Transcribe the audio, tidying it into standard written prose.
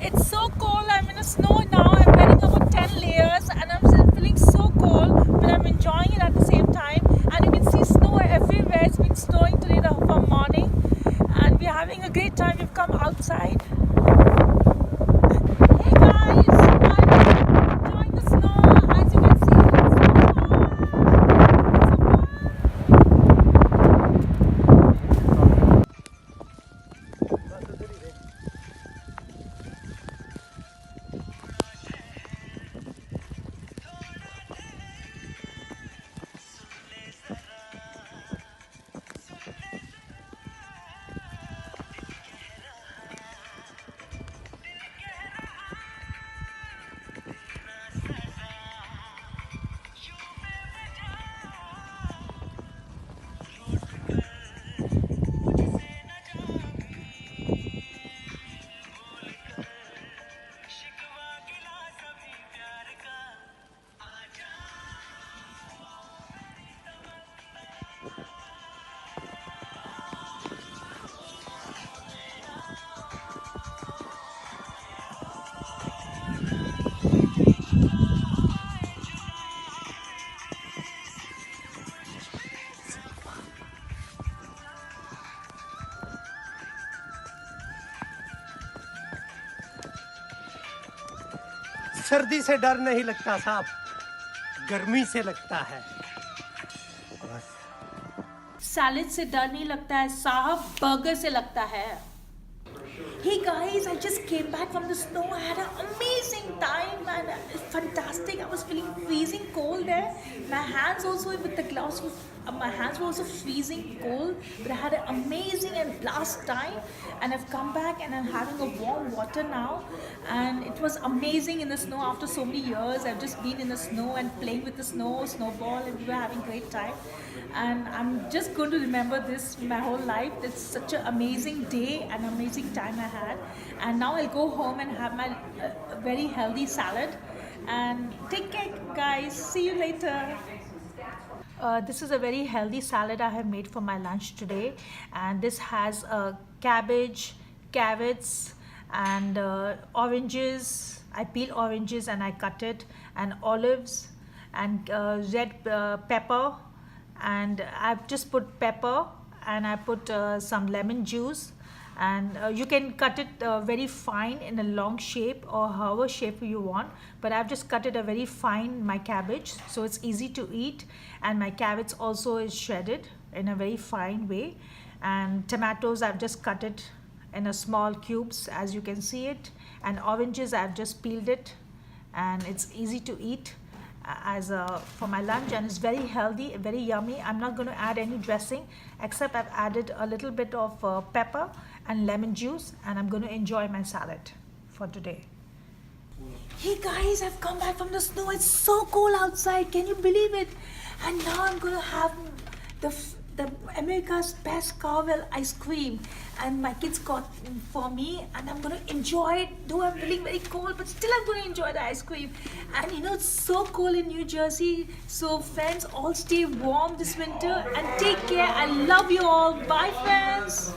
It's so cold. I'm in the snow now. I'm wearing about 10 layers and I'm still feeling so cold, but I'm enjoying it at the same time. And you can see snow everywhere. It's been snowing today from morning, and we're having a great time. We've come outside. Hey guys, I'm enjoying the snow. As you can see, सर्दी से डर नहीं लगता साहब, गर्मी से लगता है बस। सैलेड से डर नहीं लगता है साहब, बर्गर से लगता है। Hey guys, I just came back from the snow. I had an amazing time and it's fantastic. I was feeling freezing cold there. My hands also with the gloves, my hands were also freezing cold. But I had an amazing and blast time. And I've come back and I'm having a warm water now. And it was amazing in the snow after so many years. I've just been in the snow and playing with the snow, snowball, and we were having great time. And I'm just going to remember this my whole life. It's such an amazing day and amazing time I had. And now I'll go home and have my very healthy salad. And take care, guys. See you later. This is a very healthy salad I have made for my lunch today, and this has cabbage, carrots, and oranges. I peel oranges and I cut it, and olives, and red pepper, and I've just put pepper, and I put some lemon juice, and you can cut it very fine in a long shape or however shape you want, but I've just cut it a very fine, my cabbage, so it's easy to eat, and my carrots also is shredded in a very fine way, and tomatoes I've just cut it in a small cubes as you can see it, and oranges I've just peeled it, and it's easy to eat as for my lunch, and it's very healthy, very yummy. I'm not going to add any dressing except I've added a little bit of pepper and lemon juice, and I'm going to enjoy my salad for today. Hey guys, I've come back from the snow. It's so cold outside, can you believe it? And now I'm going to have the America's best Carvel ice cream, and my kids got for me, and I'm gonna enjoy it. Though I'm feeling very cold, but still I'm gonna enjoy the ice cream. And you know, it's so cold in New Jersey, so friends, all stay warm this winter and take care. I love you all. Bye friends.